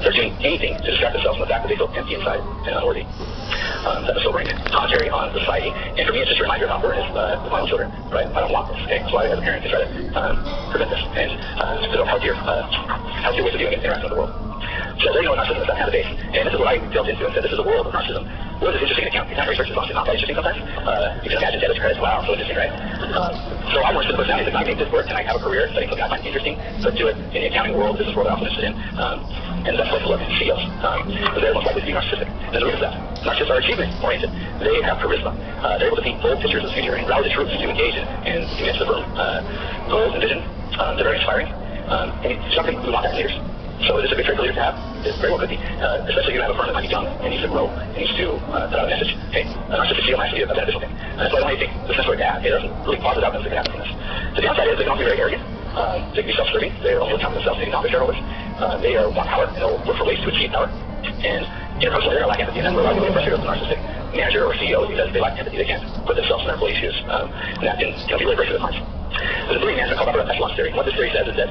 They're doing anything to distract themselves from the fact that they feel empty inside and unworthy. That's a sobering commentary on society. And for me, it's just a reminder of how important it is with my own children, right? I don't want this, okay? So I, as a parent, try to prevent this and develop healthier ways of viewing and interacting with the world. So there you know what narcissism is, that kind of base. And this is what I delved into and said, this is a world of narcissism. What is this interesting account? The account research is honestly not that interesting sometimes. You can imagine debits, credits, wow, so interesting, right? So I want to put down is, if I make this work, can I have a career studying something I find interesting, but do it in the accounting world, business world I'm also interested in, and that's place to look, CEOs. Because they're most likely to be narcissistic. There's a reason for that. Narcissists are achievement-oriented. They have charisma. They're able to paint bold pictures of the future and rally the troops to engage in and convince the firm goals and vision. They're very inspiring. And it's something we want that in leaders. So is this a good trait for leaders to have? It very well could be. Especially if you have a firm that might be young and needs to grow and needs to put out a message. Hey, a narcissistic CEO might actually be a beneficial thing. So I don't really think this is necessarily bad. It doesn't really cause it out that can happen from this. The downside is they can also be very arrogant. They can be self-serving. They only account for themselves, maybe not their shareholders. They want power and they'll look for ways to achieve power. And interpersonally, they lack empathy. And that's where a lot of people are frustrated with a narcissistic manager or CEO because they lack empathy. They can't put themselves in their employees' shoes. And that can be really great for their clients. There's a brilliant management called upper echelon theory. What this theory says is that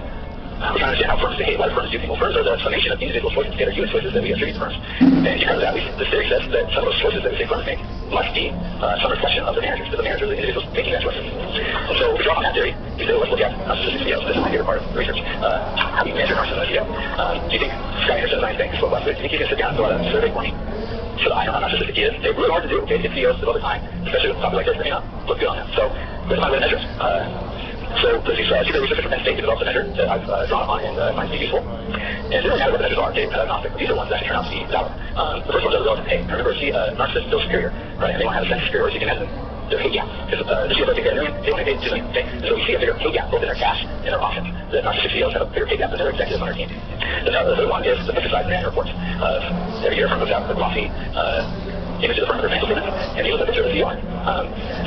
we're trying to understand how firms behave, why firms do things. Well, firms are the summation of individual choices, they're human choices that we attribute to firms. And because of that, this theory says that some of those choices that we say firms make must be some reflection of the managers, because the managers are the individuals making that choices. And so if we draw on that theory, we say, let's look at narcissistic CEOs. This is my favorite part of research. How do you measure narcissism as a CEO? Do you think Scott Anderson of Science Bank spoke last week? Do you think you can sit down and fill out a survey for me so that I know how narcissistic he is? They're really hard to do, okay? If CEOs devote the time, especially with a topic like this, they may not look good on them. So there's my way to measure it. So this is secret researcher from Penn State developed a measure that I've drawn upon and find to be useful. And it doesn't matter what the measures are, they're agnostic, but these are ones that actually turn out to be valid. The first one is relative pay. Remember, narcissists feel superior, right? And they want to have a sense of superiority, so you can imagine their pay gap. Because the CEOs think they're $1 million, they only pay $2 million, okay? So we see a bigger pay gap both in their cash and their options. The narcissistic CEOs have a bigger pay gap than their executives on their team. The third one is the picture size of management reports. Every year, a firm goes out with a glossy image of the firm of their financial statements, and they use a picture of the CEO on it.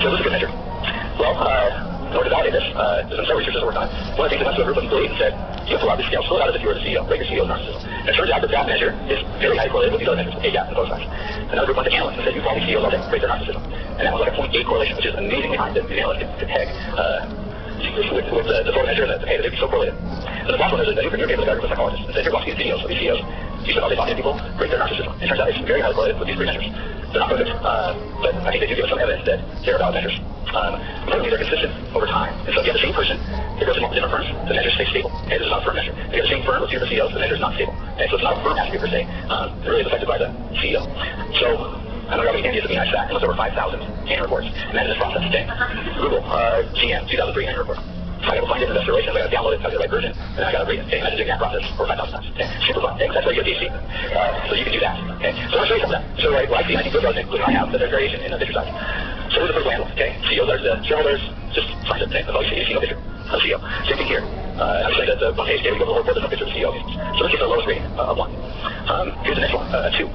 So this is a good measure. Well, in order to validate this, there's some researchers that work on it. One of the things they went to a group of employees and said, you have to fill out this scale, fill it out as if you were the CEO, break your CEO's narcissism. And it turns out that that measure is very highly correlated with these other measures, pay gap and bonus size. Another group went to analysts and said, you follow these CEOs all day, break their narcissism. And that was like a 0.8 correlation, which is amazingly high that the analysts could peg with the total measure that they'd be so correlated. And the last one is that you can get with a group of psychologists and say, here, watch these videos of these CEOs. You spend all day talking to people, break their narcissism. And it turns out it's very highly correlated with these three measures. They're not perfect, but I think they do give us some evidence that they're valid measures. Importantly, they're consistent over time. And so if you have the same person, they go to multiple different firms, the measure stays stable. Okay, this is not a firm measure. If you have the same firm with two different CEOs, the measure is not stable. Okay, so it's not a firm attribute per se. It really is affected by the CEO. So I don't know how many Indians have been I stack, and there's over 5,000 annual reports. Imagine this process today. Google GM 2003 annual report. So I got to find it in investor relations, I got to download it, I got the right version, and then I got to read it. Okay, imagine doing that process for 5,000 times. Okay, super fun. Okay, that's why you get a PhD. So you can do that. Okay, so I'll show you some of that. So what I see, I think those are including I have that there's variation in the picture size. So who's the first landlord? Okay, CEOs are the shareholders, just find it. Okay, that's all you see a picture of CEO. Same thing here. I'm saying that the one page, okay, we go to the whole report, there's no picture of the CEO. So let's get the lowest rating of 1. Here's the next one, 2.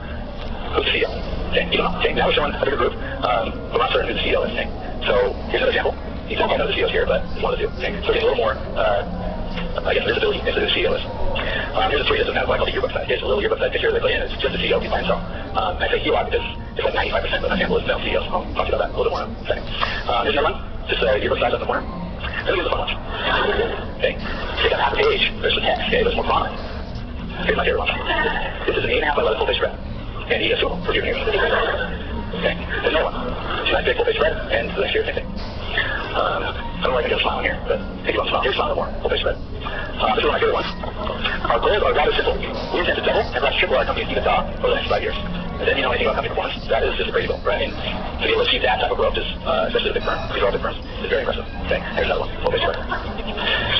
Who's the CEO? Okay, you don't know. Okay, now we're showing a bigger group, but we're not certain who the CEO is. Okay, so here's an example. You don't quite know the CEOs here, but it's one of the two. Okay, so getting a little more, I guess, visibility into who the CEO is. Here's a tweet. This is kind of what I call the yearbook side. Here's a little yearbook side picture they put in. It's just the CEO by himself. I say he a lot because it's like 95% of my sample is male CEOs. I'll talk to you about that a little bit more in a second. Here's another one. Just a yearbook size on the corner. Let me get the fun ones. Okay, take up half a page. There's some text. Okay, there's more prominent. Here's my favorite one. This is an 8.5 by 11 full page spread. And he is for you here. Okay, there's another one. It's a nice big full page spread, and the next year, same thing. I don't know if I can get a smile on here, but take you on a smile. Here's a smile more. Full page spread. This is one of my favorite ones. Our goals are rather simple. We intend to double and perhaps triple our company's EBITDA over the next 5 years. And then you know anything about company performance, that is just a crazy goal, right? And to be able to achieve that type of growth is, especially the big firm, these are big firms, is very impressive. Okay, here's another one. Full page spread.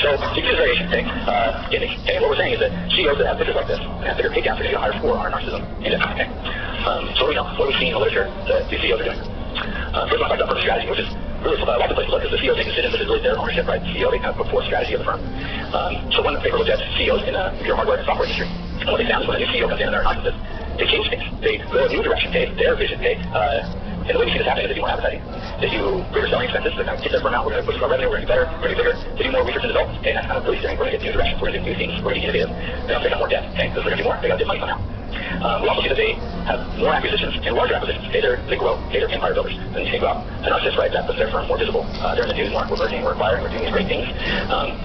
So you can do this variation thing, and what we're saying is that CEOs that have pictures like this and have bigger pay gaps are going to get a higher score on our narcissism index. Okay. So what do we know? What do we see in the literature that these CEOs are doing? First one, I talked about first strategy, which is really lots of places to look, because the CEO takes decisions, this is really their ownership, right? The CEO, they kind of put forth strategy of the firm. So one paper looked at CEOs in the computer hardware and software industry. And what they found is when a new CEO comes in and they're not consistent, they change things. They go a new direction, okay? Their vision, okay? And the way we see this happening is they do more advertising. They do bigger selling expenses to kind of get their firm out. We're going to push our revenue, we're going to get better, we're going to get bigger. They do more research and development, okay? That's kind of really steering. We're going to get new directions, we're going to do new things, we're going to get innovative. They're going to take on more debt, okay? Because they're going to do more, they got to get money somehow. We also see that they have more acquisitions and larger acquisitions. Okay, they grow. Okay, they're empire builders. And you think about a narcissist, right? That puts their firm more visible. They're in the news more. We're merging, we're acquiring, we're doing these great things.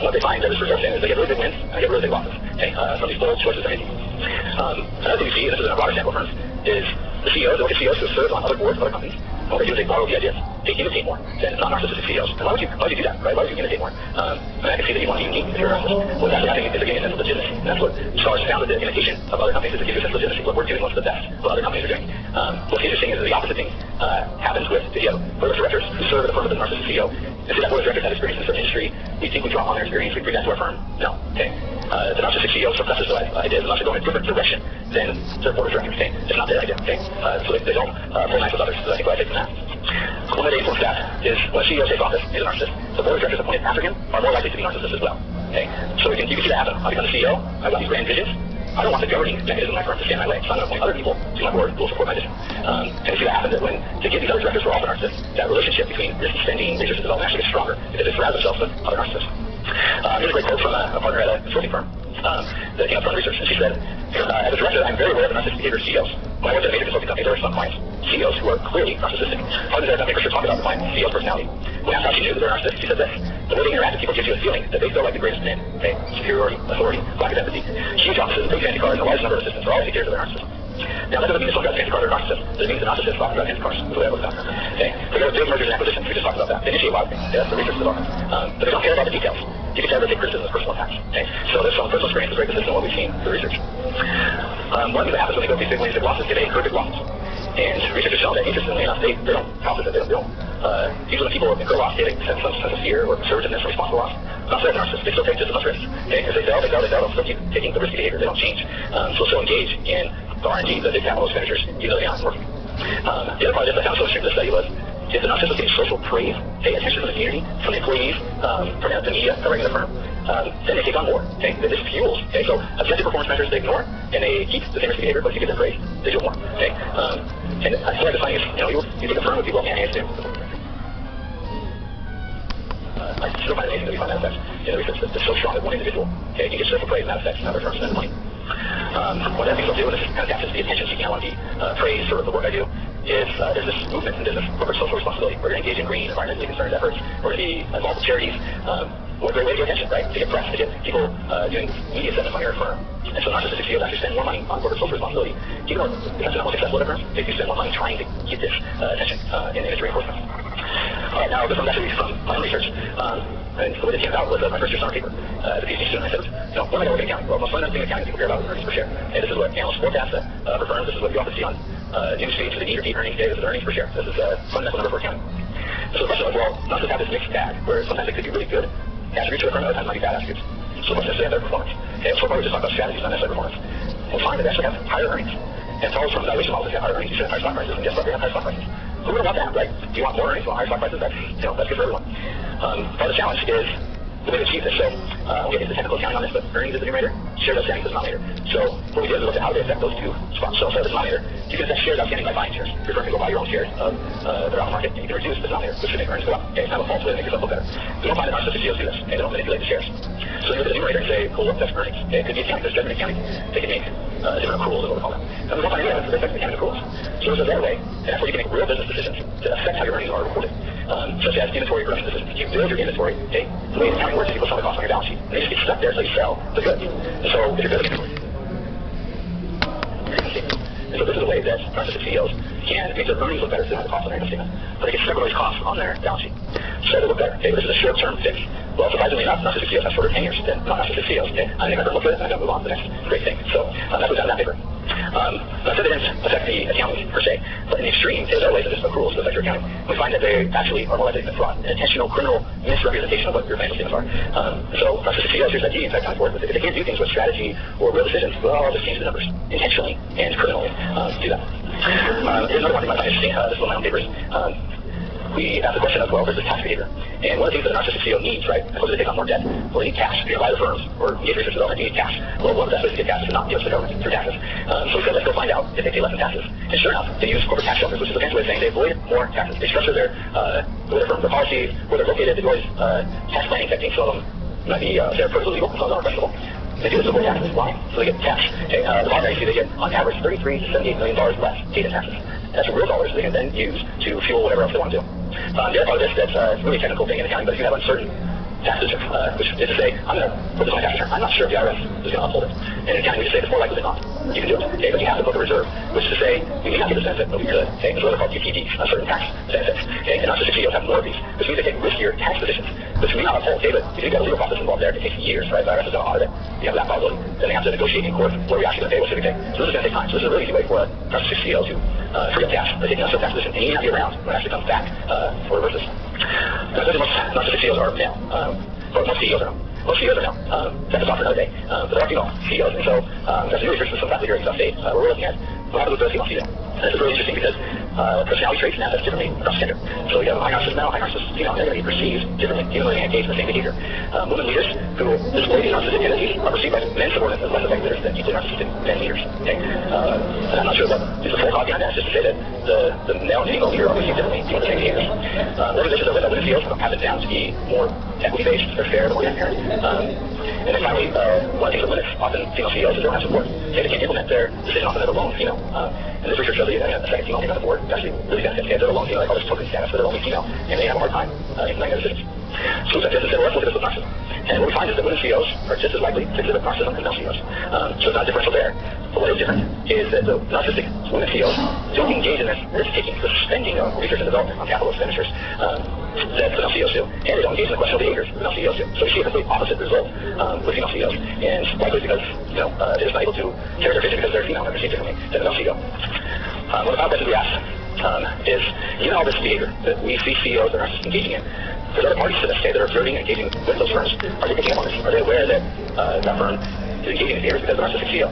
What they find that is resulting is they get really good wins and they get really big losses. Okay, some of these bold choices are making. Another thing you see, and this is in a broader sample of firms, is the CEOs, they look at CEOs who serve on other boards of other companies. And what they do is they borrow the ideas. They imitate more than non-narcissistic CEOs. And why would you do that, right? Why would you imitate more? And I can see that you want to be unique if you're a narcissist. What's actually happening is they're getting a sense of legitimacy. And that's what stars founded the imitation of other companies, is to give you a sense of legitimacy. What we're doing, what's the best, what other companies are doing. What's interesting is that the opposite thing happens with the board of directors who serve at the firm of the narcissistic CEO. And so that board of directors have experience in a certain industry. We think we draw on their experience, we bring that to our firm. No. Okay. The narcissistic CEO suppresses the ideas and wants to go in a different direction than their board of directors. Okay. It's not their idea. Okay. So they don't play nice with others. So I think what I take from that. One way to influence that is when a CEO takes office, he's a narcissist. The board of directors appointed after him are more likely to be narcissists as well. Okay. So you can see that happen. I become the CEO. I've got these grand visions. I don't want the governing mechanism in my firm to stand in my way, so I'm going to appoint other people to my board who will support my vision. And you see that happen, that when they give these other directors who are also narcissists, that relationship between risky spending, research and development actually gets stronger because they surround themselves with other narcissists. Here's a great quote from a partner at a consulting firm that came up from research, and she said, as a director, I'm very aware of the narcissistic behavior of CEOs. When I worked at a major consulting company, there were some clients, CEOs, who are clearly narcissistic. Partners at that company for sure talk about the client's CEO's personality. When asked how she knew that they're narcissists, she said this: the way they interact with people gives you a feeling that they feel like the greatest men. Okay, superiority, authority, lack of empathy. Huge offices, big fancy cars, and a large number of assistants are all indicators of their narcissism. Now, that doesn't mean that someone got fancy cars or narcissists. It means the narcissists talking about fancy cars. That's the way I look at it. Okay, so there are big mergers and acquisitions. We just talked about that. They initiate a lot of things. Okay, that's the research development. But they don't care about the details. You can tell they take criticism as personal attacks. Okay, so there's some personal experience that's very consistent with what we've seen through research. One thing that happens when they go through these big wins, big losses, they incur big losses. And research has shown that, interestingly enough, they don't profit, they don't. Usually when people incur loss, they have some sense of fear or conservativeness or response to loss. Not so that narcissists, they still take just as much risk. Okay, if they fail, they'll still keep taking the risky behavior, they don't change. So they'll still engage in the R&D, the big capital expenditures, even though they aren't working. The other part of this that found so interesting in this study was, if the narcissist was getting social praise, pay attention from the community, from the employees, from the media covering the firm, then they take on more. Okay, this fuels. Okay, so objective performance measures they ignore, and they keep the same risky behavior, but if you get their praise, they do more. Okay, and I feel like the funny is, you take a firm with people can't answer. I still find it amazing that we find that effect in the research that's so strong that one individual, okay, can get social praise and that affects another firm spend money. One of the things I'll do, and this kind of captures the attention seeking, I want to be praised for the work I do, is there's this movement in business, corporate social responsibility. We're going to engage in green, environmentally concerned efforts. We're going to be involved with charities. What a great way to get attention, right? To get press, to get people doing media sentiment on your firm. And so narcissistic CEOs actually spend more money on corporate social responsibility. Even though it's not most successful at firms, they do spend more money trying to get this attention in image reinforcement. All right, now this one's actually from my own research. And the way that came about was my first year summer paper as a PhD student. I said, what am I going to work in accounting? Well, most fundamental thing in accounting people care about is earnings per share. And this is what analysts forecast for firms. This is what you often see on news feeds, the need or deep earnings data. This is earnings per share. This is a fundamental number for accounting. So the question was, well, not just have this mixed bag where sometimes it could be really good attributes to a firm, other times it might be bad attributes. So what's necessarily their performance? Okay, so far we just talked about strategies, not necessarily performance. We'll find that they actually have higher earnings. And it follows from valuation models that have higher earnings. You should have higher stock prices, and guess what? They have higher stock prices. So we don't want that, right? Do you want more earnings? Well, higher stock prices, that's good for everyone. Part of the challenge is the way to achieve this. So we'll get into technical accounting on this, but earnings is the numerator, shares outstanding is the denominator. So what we did is look at how they affect those two spots. So the denominator, you can affect shares outstanding by buying shares. Your firm can go buy your own shares of that are on the market, and you can reduce the denominator, which should make earnings go up. Okay, it's kind of a false way to make yourself look better. We don't find that narcissistic CEOs do this, and they don't manipulate the shares. So you look at the numerator and say, cool, what affects earnings? Okay, it could be accounting, there's judgment accounting. They can make different accruals, is what we call them. And we don't find any evidence that affects accounting accruals. So this is their way, and that's where you can make real business decisions to affect how your earnings are reported. Such as inventory production decisions. If you build your inventory, okay, the way accounting works is people sell the cost on your balance sheet. And they just get stuck there until you sell the goods. And so if you're building inventory, and so this is a way that narcissistic CEOs can make their earnings look better than the cost on their income statement. But they get stuck with those costs on their balance sheet. So they look better. Okay, but this is a short-term fix. Well, surprisingly enough, narcissistic CEOs have shorter tenures than non-narcissistic CEOs. Okay, I think I better look at it and I'm going to move on to the next great thing. So that's what's out of that paper. I said they didn't affect the accounting per se, but in the extreme, there's other ways that just accruals to affect your accounting. We find that they actually are more likely to commit fraud, an intentional criminal misrepresentation of what your financial statements are. So narcissistic CEOs, here's that key, in fact, time for it. If they can't do things with strategy or real decisions, well, I'll just change the numbers intentionally and criminally do that. Here's another one thing I find interesting. This is one of my own papers. We asked the question of, well, there's this tax behavior. And one of the things that a narcissistic CEO needs, right, as opposed to take on more debt, well, they need cash. If you're going to buy the firms or engage research development, you need cash. Well, one of the best ways to get cash is to not give it to the government through taxes. So we said, let's go find out if they pay less in taxes. And sure enough, they use corporate tax shelters, which is a fancy way of saying they avoid more taxes. They structure their firms, their policies, where they're located, they avoid tax planning techniques. Some of them might be, they're perfectly legal, some of them are questionable. They do this before taxes. Why? So they get cash. Okay, the bottom area, you see they get on average $33 to $78 million less paid in taxes. That's real dollars they can then use to fuel whatever else they want to do. The other part of this that's a really technical thing in accounting, but if you have uncertain tax position, which is to say, I'm going to put this on my tax return. I'm not sure if the IRS is going to uphold it. And in accounting, we just say it's more likely than not. You can do it, okay, but you have to book a reserve, which is to say, we may not get this benefit, but we could. Okay, it's what are called UTPs, uncertain tax benefits. Okay, and narcissistic CEOs have more of these, which means they take riskier tax positions, which we may not uphold. Okay, but if you've got a legal process involved there, it takes years, right? The IRS is going to audit it. You have that possibility. Then they have to negotiate in court what are we actually going to pay, what should we pay. So this is going to take time. So this is a really easy way for a narcissistic CEO to free up cash by taking an uncertain tax position, and you may not be around when it actually comes back for reverses. Now, most narcissistic CEOs are male. Or most CEOs are male. Most CEOs are male. That's a talk for another day. But there are female CEOs, and so there's new research from some faculty here at Utah State where we're looking at what happens with the female CEO. And this is really interesting because personality traits manifest differently across gender. So you have a high narcissist male, high narcissist female. They're going to be perceived differently, even though they engage in the same behavior. Women leaders who display these narcissistic tendencies are perceived by men subordinates as less effective leaders than deeply narcissistic men leaders. Okay? And I'm not sure what is the full thought behind that. It's just to say that the male and female leader are perceived differently, doing the same behaviors. Organizations that women CEOs have it down to be more equity-based, they're fair, they're more transparent. And then finally, one of the things that limits often female CEOs is they don't have support. They can't implement their decision often as a lone female. And this research shows that a second female on the board actually really benefits. They're a lone female, they call this token status, but they're only female, and they have a hard time implementing their decisions. So let's look at this with narcissism. And what we find is that women CEOs are just as likely to exhibit narcissism as male CEOs. So it's not differential there. But what is different is that the narcissistic women CEOs don't engage in this risk-taking, the spending of research and development on capital expenditures that female CEOs do. And they don't engage in the questionable behaviors that female CEOs do. So we see a complete opposite result with female CEOs. And likely because, they're just not able to carry their vision because they're female and they're perceived differently than the male CEO. One of the questions we ask is, given all this behavior that we see CEOs and narcissists engaging in, there's other parties to this, that are observing and engaging with those firms. Are they picking up on this? Are they aware that that firm is engaging in behaviors because of the narcissistic CEO?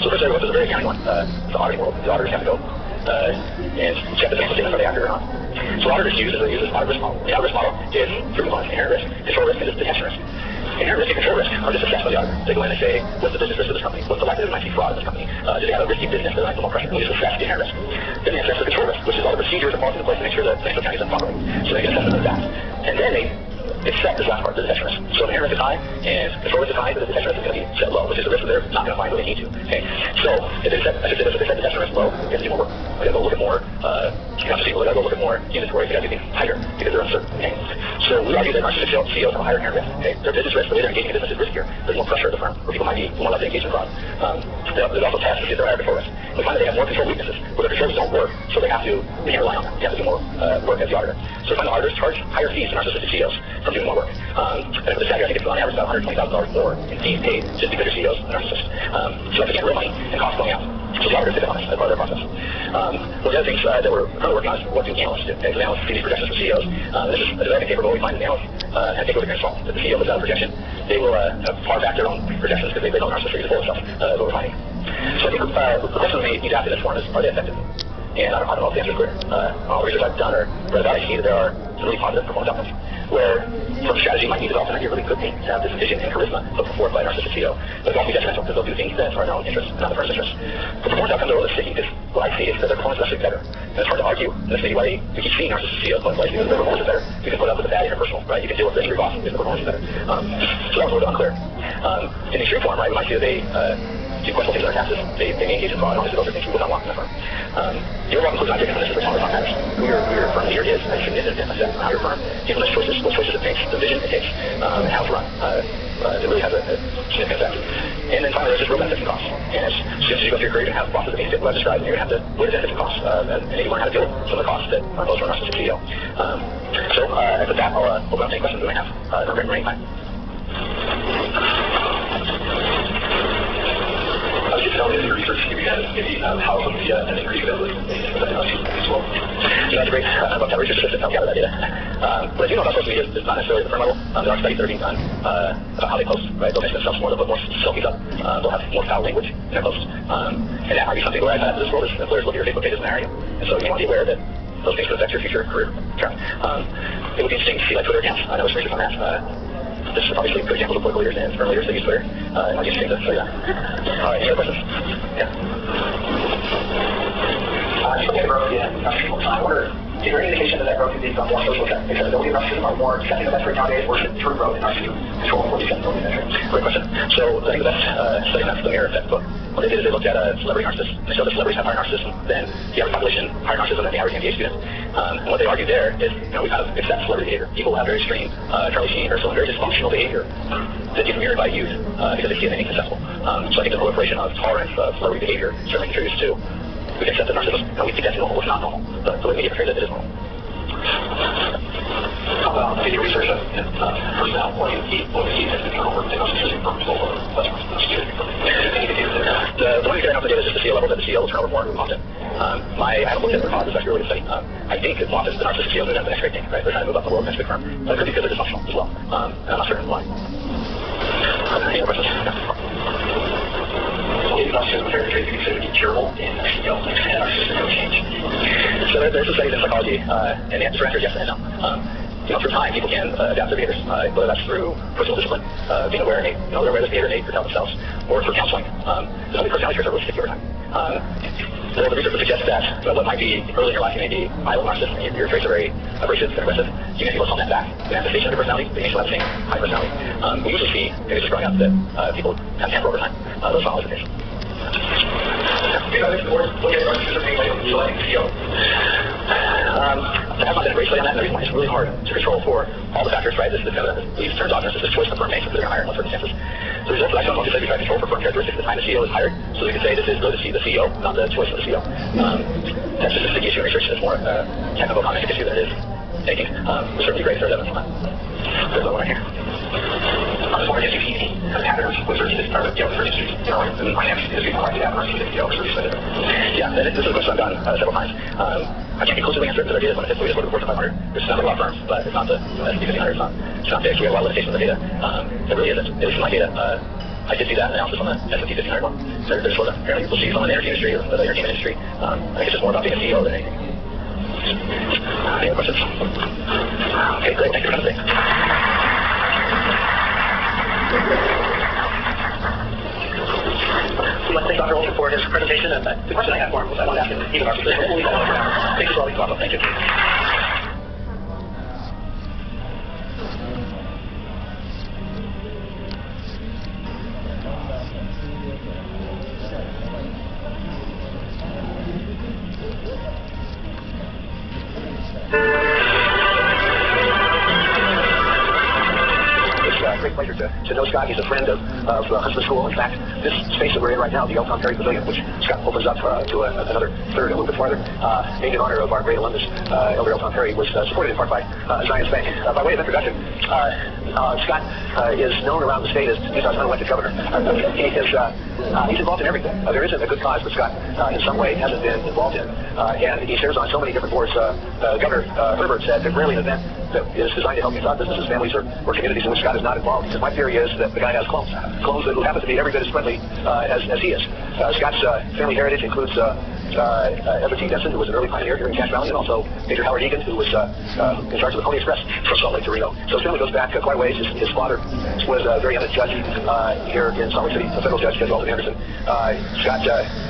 So first, this is a very accounting one. The auditing world. The auditors have to go and check the financial statements, are they accurate or not? So auditors use this audit risk model. The audit risk model is three components: inherent risk, control risk, and detection risk. Inherent risk and control risk are just assessed by the auditor. They go in and say, what's the business risk of this company? What's the likelihood there might be fraud in this company? Do they have a risky business that might put more pressure? We just assess the inherent risk. Then they assess the control risk, which is all the procedures and policies in place to make sure that financial accounting is done properly. So they get assessment of that. And then they accept this last part, the detection risk. So the inherent risk is high, and control risk is high, but the detection risk is going to be set low, which is the risk that they're not going to find what they need to. Okay? So if they set the detection risk low, they have to do more work. They got to go look at more accounts receivable, they got to go look at more inventory, they got to do things tighter because they're uncertain. Okay? So we argue that narcissistic CEOs have a higher inherent risk. Okay? Their business risk, the way they're engaging in business is riskier. There's more pressure at the firm, where people might be more likely to engage in fraud. There's also tests to see if they're higher control risk. We find that they have more control weaknesses, where their controls don't work, so they can't rely on them. They have to do more work as the auditor. So we find the auditors charge higher fees to narcissistic CEOs from doing more work. And for the sector, I think it's on average about $120,000 more in fees paid just because your CEOs are narcissists. So that's again real money and costs going out. So the auditors take it on as part of their process. One of the other things that we're currently working on is what do analysts do? Okay, so analysts see these projections for CEOs. This is a developing paper where we find that analysts have taken a look at fault. That the CEO puts out a projection, they will far back their own projections because they know narcissists are full of stuff, is what we're finding. So I think the question we need to ask in this forum is, are they effective? And I don't know if the answer is clear. All the research I've done or read about, I see that there are some really positive performance outcomes where some strategy might be developed and be a really good thing to have this vision and charisma put forth by a narcissistic CEO, but it's also detrimental because they'll do things that are in their own interest, not the firm's interest. The performance outcomes are really sticky because what I see is that their performance is actually better. And it's hard to argue, and that's maybe why we keep seeing narcissistic CEOs going places because their performance is better. You can put up with the bad interpersonal, right? You can deal with the angry boss because the performance is better. So that was a little unclear. In the extreme form, right, we might see that they do questionable things in their taxes. They engage in fraud, and obviously those are things we would not want in a firm. The overall conclusion I take from this is that tolerance matters. Who your firm leader is a significant effect on how your firm implements choices, what choices it makes, the vision it takes, and how to run. It really has a significant effect. And then finally, there's just real benefits and costs. And as soon as you go through your career, you're going to have bosses that may fit what I described, and you're going to have to weigh the benefits and costs, and you learn how to deal with some of the costs that are imposed on a narcissistic CEO. So with that, I'll open up any questions we may have. No great running time. How do you tell in your research if you had maybe how would be an increased availability of technology as well? So that's great about that research assistant help gather that data. What I do know about social media is not necessarily at the firm level. There are studies that are being done about how they post, right? They'll mention themselves more, they'll put more selfies up, they'll have more foul language in their posts. And that might be something where I've had this world is employers look at your Facebook pages in that area. And so you want to be aware that those things could affect your future career track. It would be interesting to see like Twitter accounts. I know there's research on that. This is obviously good examples of political leaders and firm leaders that use Twitter. It might be interesting to show you that. All right, any other questions? Yeah. Just looking at growth in national time, I wonder, is there any indication that growth is being done more social acceptability of narcissism or more accepting of that trait nowadays, or should true growth in narcissism control for the acceptability of that trait? Great question. So I think the best study, that's the Mirror Effect book. What they did is they looked at celebrity narcissists, and they showed that celebrities have higher narcissism than the average population, higher narcissism than the average MBA student. And what they argued there is, we kind of accept celebrity behavior. People have very extreme, Charlie Sheen or someone very dysfunctional behavior that is mirrored by youth because they see it as successful. So I think the proliferation of tolerance of celebrity behavior certainly contributes to we accept that narcissism. We think that's normal. It's not normal. But the way media portrays it, it is normal. How about any research of personnel or what he has been over the using for people or the one thing I know from the data is just the CEO level, that the CEO will turn over more often. I haven't looked at their causes, actually really study. I think it's often the narcissistic CEO moves on to the next great thing, right? They're trying to move up the world, next big firm. But it could be because they're dysfunctional as well. And I'm not certain why. Any other questions? So is narcissism very considered to be curable in a CEO and narcissism no change? So there's some studies in psychology, and the answer is yes and no. Through time, people can adapt their behaviors, whether that's through personal discipline, being aware of their awareness behavior innate for themselves, or through counseling. There's only personality traits that really stick over time. The research would suggest that what might be early in your life, you may be mild narcissist, and your traits are very abrasive and aggressive. You may be able to tone that back. The manifestation of your personality, but you still have the same high personality. We usually see, maybe just growing up, that people have temper over time. Those are always the case. There has not been a great study on that, and the reason why it's really hard to control for all the factors, right? This turns out this choice the firm makes if they're hired in certain circumstances. So the results of actually we try to control for firm characteristics at the time the CEO is hired. So we can say this is really the CEO, not the choice of the CEO. That's just a sticky issue in research. It's more a technical economic issue than it is thinking. It's certainly great if there's evidence on that. There's another one right here. I was wondering if you see any patterns with research in industry, in finance industry, like that, or yeah, this is a question I've done several times. I can't exclusively answer it because our data is limited, so we just look at the Fortune 500. There's not a lot of firms, but it's not the S&P 500. It's not fixed. We have a lot of limitations on the data. It really isn't. It is my data. I did see that analysis on the S&P 500 one. There's sort of apparently you'll see some in the energy industry or the entertainment industry. I think it's just more about being a CEO than anything. Any other questions? Okay, great. Thank you for coming today. We'd like to thank Dr. Olson for his presentation, and the question I had for him was I want to ask him even our position. Thank you for all these thoughts. Thank you. Great pleasure to know Scott. He's a friend of Huntsman School. In fact, this space that we're in right now, the L. Tom Perry Pavilion, which Scott opens up to another third, a little bit farther, named in honor of our great alumnus, Elder L. Tom Perry, was supported in part by Zions Bank. By way of introduction, Scott is known around the state as Utah's unelected governor. He's involved in everything. There isn't a good cause that Scott, in some way, hasn't been involved in. And he serves on so many different boards. Governor Herbert said that rarely an event that is designed to help Utah businesses, families, or communities in which Scott is not involved. He says, my theory is that the guy has clones who happen to be every bit as friendly as he is. Scott's family heritage includes Everett T. Denson, who was an early pioneer here in Cache Valley, and also Major Howard Egan, who was in charge of the Pony Express from Salt Lake to Reno. So his family goes back quite a ways. His father was a very eminent judge here in Salt Lake City, a federal judge, Judge Walter Anderson. Scott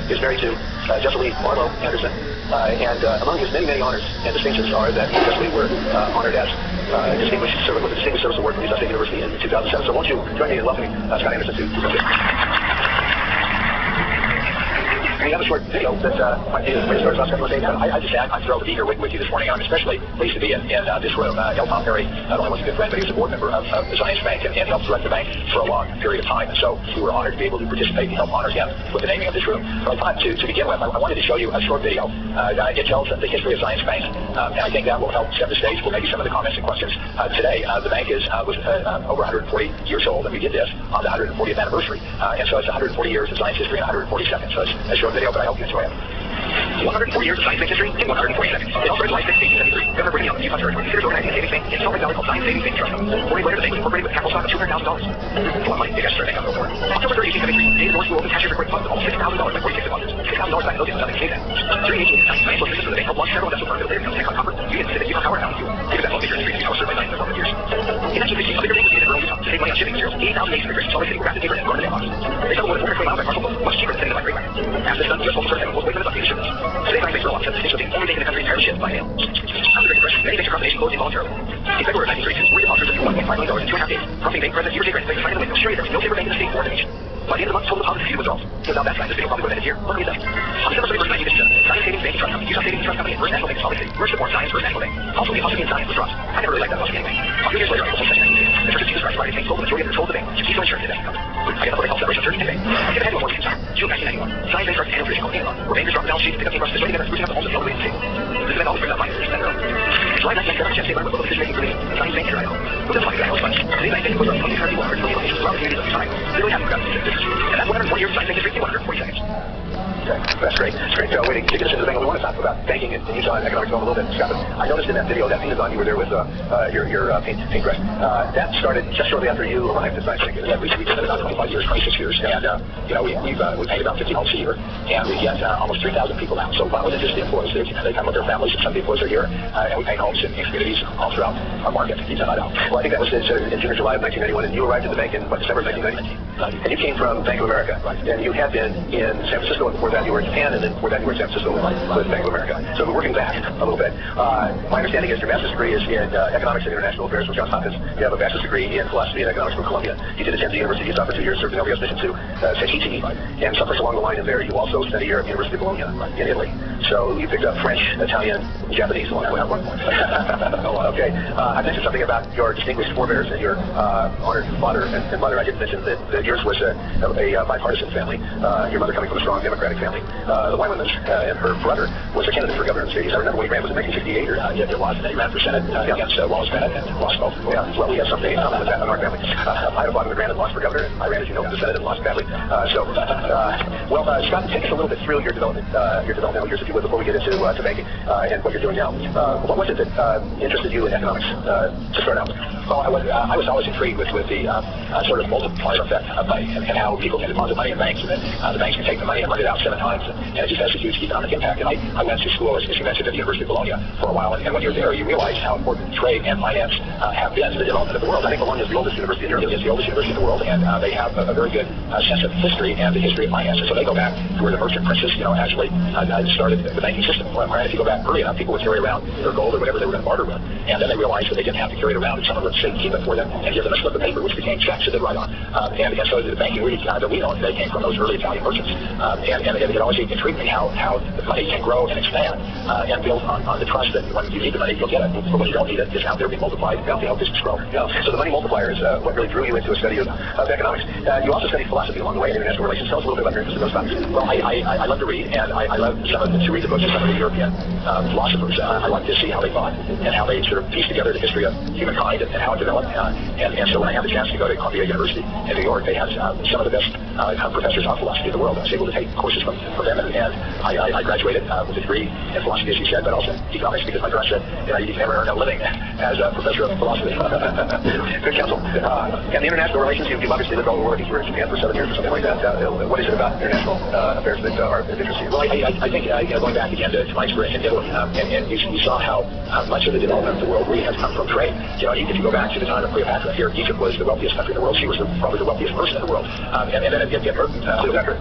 is married to Jessa Lee Marlowe Anderson, and among his many, many honors and distinctions are that he and Jessa Lee were honored as distinguished service with the Distinguished Service Award from Utah State University in 2007. So won't you join me in welcoming Scott Anderson to the We have a short video that might be the way to start. I just said I'm thrilled to be here with you this morning. I'm especially pleased to be in this room. L. Tom Perry not only was a good friend, but he was a board member of the Zions Bank and helped direct the bank for a long period of time. And so we were honored to be able to participate and help honor him with the naming of this room. But I thought to begin with, I wanted to show you a short video. It tells the history of Zions Bank, and I think that will help set the stage for maybe some of the comments and questions today. The bank was over 140 years old, and we did this on the 140th anniversary. And so it's 140 years of Zions history and 140 seconds. So it's a short video, but I hope you enjoy it. 140 years of Zions Bank history in 140 seconds. It all started July 6, 1873. Governor Brigham Young, Utah Territory, considers organizing a savings bank in Salt Lake Valley called Zions Savings Bank Trust Company. 40 years later, the bank was incorporated with a capital stock of $200,000. A lot of money. Big extra bank on the board. October 3, 1873, David North School opened cashiers recording funds of almost $6,000 by 46 deposits. $6,000 back in those days was nothing to say that. During 1889, financial assistance for the bank helped launch several investment firms that later became Tech Copper, Union Pacific, Utah Power, and Allen Fuel. Given that Salt Lake industry, Utah was served by 9 formative years. In 1960, a bigger bank was created in rural Utah to save money on shipping materials. 80,000 agents immigrants in Salt Lake City were grafted paper and garden mailboxes. They traveled more than 420 miles by parcel boat, much cheaper than sending them by freight line. After this done, the U.S. Postal Service was waiting for the buses to ship this. Today, Zions Bank for a long time was the only bank in the country entirely shipped by mail. After the Great Depression, many banks across the nation closed involuntarily. In February of 1932, 40 depositors withdrew $1.5 million in 2.5 days, prompting state president, you were secret. They decided to win. Sure, there was no favor made in the state or the nation. By the end of the month, total deposits exceeded withdrawals. Without that science, this video probably would have ended here. What do we say? On December 31st, 1957, Science Savings Bank and Trust Company, Utah Savings Trust Company, and First National Bank of Salt Lake City merged to form Science First National Bank. Also, the apostrophe in Science was dropped. I never really liked that apostrophe anyway. A few years later, April 2nd, 1960, the Church of Jesus Christ of Latter-day Saints sold the majority of control of the bank to Keystone Insurance Investment Company. I guess that's what they call separation of church and state. Skip ahead to a more recent time, June 1991. Science Bank started annual trading called Analog, where bankers dropped the balance sheet to pick up team brushes, destroying together, sprucing up the homes of the elderly and disabled. This event always brings up finances that early. In July 1997, Jeff State learned what decision-making for the Science Bank Idaho. Who doesn't like Idaho's funds? Today's Science Bank was on 20 currency water, locations throughout the communities of the time. Literally half of the business. And that's 140 years of Science Bank history in 140 seconds. Okay, that's great. That's great. Way to get us into the thing. We want to talk about banking in Utah and economic development a little bit, Scott. But I noticed in that video that Pinathon, you were there with your paintbrush. That started just shortly after you arrived at Science Bank. We did it about 25 years, 26 years, and we paint about 50 homes a year, and we get almost 3,000 people now. So not only just the employees, they come with their families, and some of the employees are here, and we paint homes in communities all throughout our market, Utah and Idaho. Well, I think that was in June or July of 1991, and you arrived at the bank in December of 1990. And you came from Bank of America, and you had been in San Francisco, and before that you were in Japan, and then before that you were in San Francisco with Bank of America. So we're working back a little bit. My understanding is your master's degree is in economics and international affairs from Johns Hopkins. You have a bachelor's degree in philosophy and economics from Columbia. You did attend the University of Utah for 2 years, served in LDS Mission to Tahiti, and someplace along the line in there you also spent a year at the University of Bologna in Italy. So you picked up French, Italian, Japanese along the way at one point. Okay. I mentioned something about your distinguished forebears and your honored father and mother. I didn't mention that yours was a bipartisan family. Your mother coming from a strong Democratic family. The Wyman's and her brother was a candidate for governor in the state. I remember when he ran, was in 1968 or Yeah, it was. And he ran for Senate against Wallace Bennett and lost both. Yeah, well, we have something in common with that in our family. I had a father that ran and lost for governor, and I ran, as you know, for the Senate and lost badly. Scott, take us a little bit through your developmental years, if you would, before we get into banking and what you're doing now. What was it that interested you in economics to start out? Well, I was always intrigued with the sort of multiplier effect of money and how people can deposit money in banks, and then the banks can take the money and lend it out 7 times, and it just has a huge economic impact. And I went to school, as you mentioned, at the University of Bologna for a while, and when you're there, you realize how important trade and finance have been to the development of the world. I think Bologna is the oldest university in Europe. It's the oldest university in the world, and they have a very good sense of history and the history of finance. And so they go back to where the merchant princes, actually started the banking system. If you go back early enough, people would carry around their gold or whatever they were going to barter with, and then they realized that they didn't have to carry it around, and someone would keep it for them and give them a slip of paper, which became checks that they write on. And so the banking that we know, they came from those early Italian merchants. And it always intrigued me how the money can grow and expand and build on the trust that when you need the money, you'll get it. But when you don't need it, it's out there being multiplied to help business grow. Yeah. So the money multiplier is what really drew you into a study of economics. You also studied philosophy along the way and international relations. Tell us a little bit about your interest in those topics. Well, I love to read, and I love to read the books of some of the European philosophers. I like to see how they thought and how they sort of pieced together the history of humankind and how it developed. And so when I had the chance to go to Columbia University in New York, they had some of the best professors of philosophy in the world. I was able to take courses from them, and I graduated with a degree in philosophy, as you said, but also economics, because my parents said, you can never earn a living as a professor of philosophy. Good counsel. And the international relations, you've obviously lived all over. I think you were in Japan for 7 years or something like that. What is it about international affairs that are of interest to you? Well, I think going back again to my experience in Italy, and you saw how much of the development of the world really has come from trade. If you go back to the time of Cleopatra, here Egypt was the wealthiest country in the world. She was probably the wealthiest person in the world, and then it moved. Cleopatra,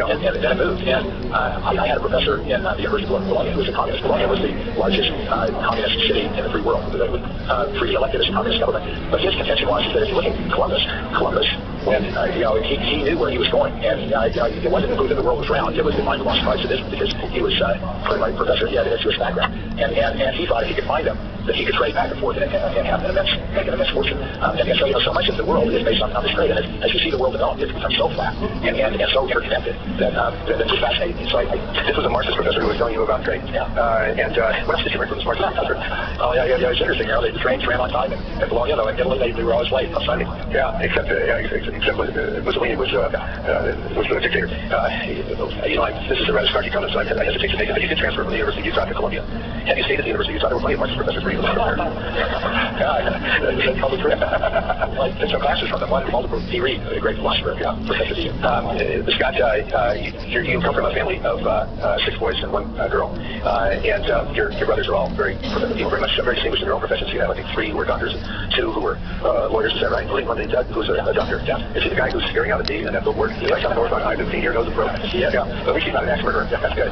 and then it moved. And I had a professor in the University of Bologna who was a communist. Bologna was the largest communist city in the free world, free elected as a communist government. But his contention was that if you look at Columbus, when he knew where he was going, and it wasn't to prove that the world was round. It was to find the lost tribes of Israel, because he was a professor. He had a Jewish background, and he thought if he could find them, that he could trade back and forth and have make an immense fortune. And so much of the world is based on this trade. And as you see the world develop, it's become so flat and so interconnected that it's fascinating. So this was a Marxist professor who was telling you about trade. Yeah. And what else did you learn from this Marxist professor? Oh, yeah, it's interesting. The trains ran on time in Bologna, though in Italy they were always late on Sunday. Yeah, except Mussolini was the dictator. This is a rather snarky comment, so I hesitate to make it, but you did transfer from the University of Utah to Columbia. Had you stayed at the University of Utah, there were plenty of Marxist professors for you. That's probably true. I took some classes from them. One, Walter P. Reed, a great philosopher, Professor D. Scott, you come from a family of 6 boys and 1 girl, and your brothers are all very distinguished in their own professions. You have, I think, 3 who were doctors, and 2 who were lawyers. Is that right? One who's a doctor. Yeah. Is he the guy who's staring out at me and that billboard? He's like on the north on I-15 here, knows the program. Yeah. But at least he's not an ex-murderer. Yeah, that's good.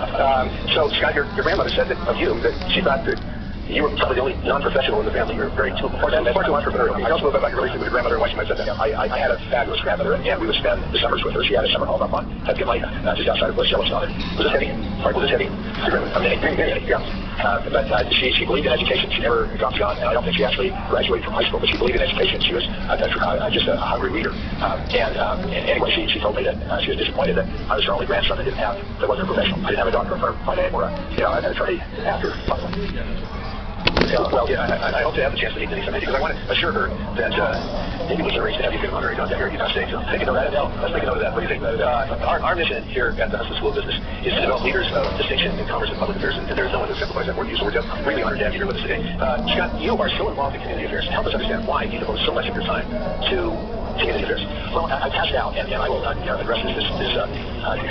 So, Scott, your grandmother said that of you that she thought that you were probably the only non-professional in the family. You were very far too entrepreneurial. I also know about your relationship with your grandmother and why she might have said that. I had a fabulous grandmother, and we would spend the summers with her. She had a summer home up on Hudson Lake, just outside of West Yellowstone. Was this heavy? Was this heavy? Very, yeah. But she believed in education. She never dropped John, and I don't think she actually graduated from high school, but she believed in education. She was just a hungry reader. And anyway, she told me that she was disappointed that I was her only grandson that wasn't a professional. I didn't have a doctor of my name or an attorney after. Well, yeah, I hope to have the chance to meet Denise someday because I want to assure her that maybe we can arrange to have you get honorary contact here at Utah State. So take a note of that. Let's make a note of that. What do you think? Our mission here at the Hudson School of Business is to develop leaders of distinction in commerce and public affairs, and there's no one that simplifies that word. So we're just really honored to have you here with us today. Scott, you are so involved in community affairs. Help us understand why you devote so much of your time to community affairs. Well, I passed out, and I will address this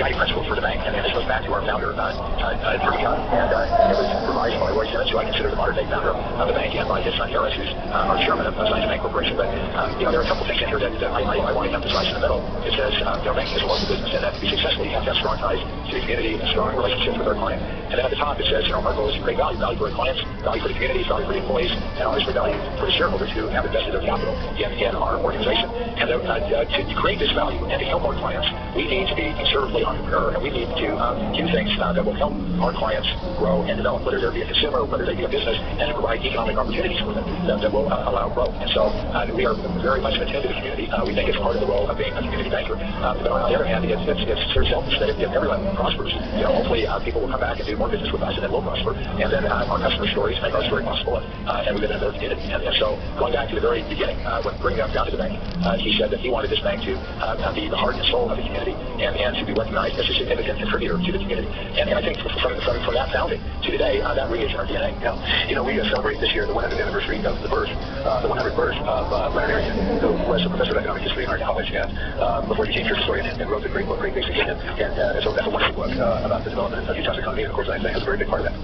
guiding principle for the bank, and this goes back to our founder, Bernie Young, and it was revised by Roy Simmons, who I consider the modern-day founder of the bank, and by his son Harris, who's our chairman of Zions Bank Corporation. But there are a couple things in here that I want to emphasize in the middle. It says banking is a local business, and that to be successful, you have to have strong ties to the community and strong relationships with our client. And then at the top, it says our goal is to create value for our clients, value for the communities, value for the employees, and obviously value for the shareholders who have invested their capital in our organization. And to create this value and to help our clients, we need to be conservatively entrepreneur, and we need to do things that will help our clients grow and develop, whether they be a consumer, whether they be a business, and to provide economic opportunities for them that will allow growth. And so we are very much attentive to the community. We think it's part of the role of being a community banker. But on the other hand, it's sort of selfish that if everyone prospers, hopefully people will come back and do more business with us, and then we'll prosper. And then our customer stories make our story possible, and we live in a very community. And so going back to the very beginning, when bringing us down to the bank, he said that he wanted this bank to be the heart and soul of the community and to be recognized as a significant contributor to the community. And I think from that founding to today, that really is in our DNA. We celebrate this year the 100th anniversary of the birth, the 100th birth of Leonard Arian, who was a professor of economic history in our college, and before he became church historian, and wrote the great book, Great Basic Income. And so that's a wonderful book about the development of Utah's economy. And of course, I think it's a very big part of that.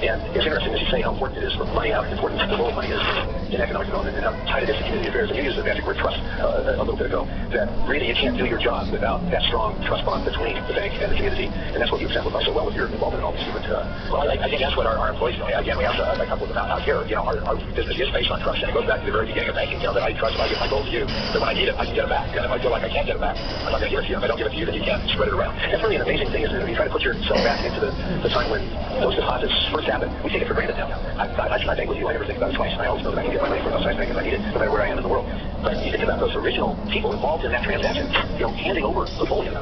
And it's interesting as you say how important it is for money, how important the role of money is in economic development, and how tied it is to community affairs. And you used the magic word trust a little bit ago, that really you can't do your job without that strong trust bond between the bank and the community. And that's what you exemplify so well with your involvement in all these different. Well, I think that's what our employees do. Again, we have a couple of them out here. Our business is based on trust, and it goes back to the very beginning of banking. That I trust if I give my gold to you, that when I need it, I can get it back. And if I feel like I can't get it back, I'm not going to give it to you. If I don't give it to you, then you can't spread it around. It's really an amazing thing, isn't it? If you try to put yourself back into the time when those deposits first happened, we take it for granted now. I think with you, I never think about it twice. I always know that I can get my money from outside bank if I need it, no matter where I am in the world. But you think about those original people involved in that transaction, handing over the bullion.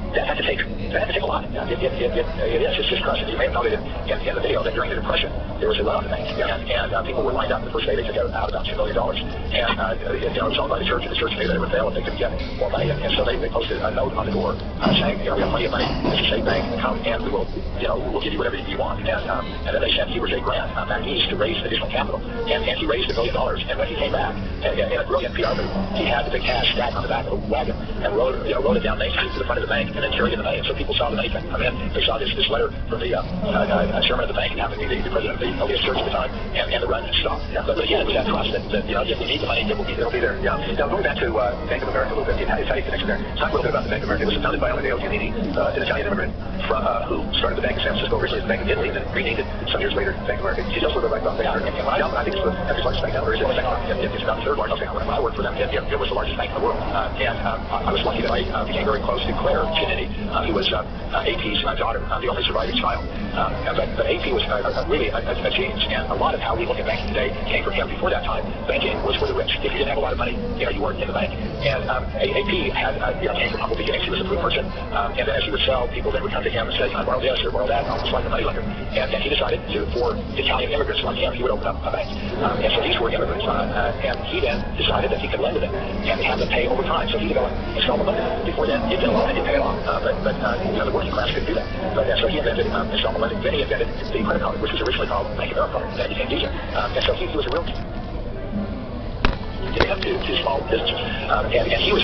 That had to take a lot. It is. It's just trust. You may have noted in the video that during the Depression, there was a run on the bank, and people were lined up. The first day they took out about $2 million, and it was owned by the church, and the church knew that it would fail if they couldn't get more money, and so they posted a note on the door saying, we have plenty of money. It's a safe bank, come and we will, we'll give you whatever you want. And then they sent Heber J. Grant back east to raise additional capital, and he raised $1 million. And when he came back in a brilliant PR move, he had the big cash stacked on the back of a wagon and rode it down Main Street to the front of the bank, and then carried in the money. And so people saw the money come in. They saw this letter from the chairman of the bank, and happened to be the president of the LDS Church at the time, and the run stopped. But again, it was that trust that if you need the money, it will be there. Yeah. Now going back to Bank of America a little bit, it's how you connect there. Talk a little bit about the Bank of America. It was founded by Amedeo Giannini, an Italian immigrant who started the bank in San Francisco, originally the Bank of Italy, and then renamed it some years later Bank of America. Can you tell us a little bit about Bank of America? I think it's the largest bank ever. It's about the third largest bank. When I worked for them, it was the largest bank in the world. And I was lucky that I became very close to Claire Giannini, who was AP's daughter, the only surviving child. But AP was really a genius, and a lot of how we look at banking today came from him. Before that time, banking was for the rich. If you didn't have a lot of money, you weren't in the bank. And AP came from humble beginnings. He was a food merchant, and then as he would sell, people then would come to him and say, I borrow this or borrow that, almost like a money lender. And he decided for Italian immigrants like him, he would open up a bank. And so these were immigrants, and he then decided that he could lend to them and have them pay over time. So he developed installment lending. Before then, you did a loan and you pay it off, but the working class couldn't do that. But so he invented installment lending. Then he invented the credit card, which was originally called Bank of America, and then became Visa. And so he was a real to small businesses, and he was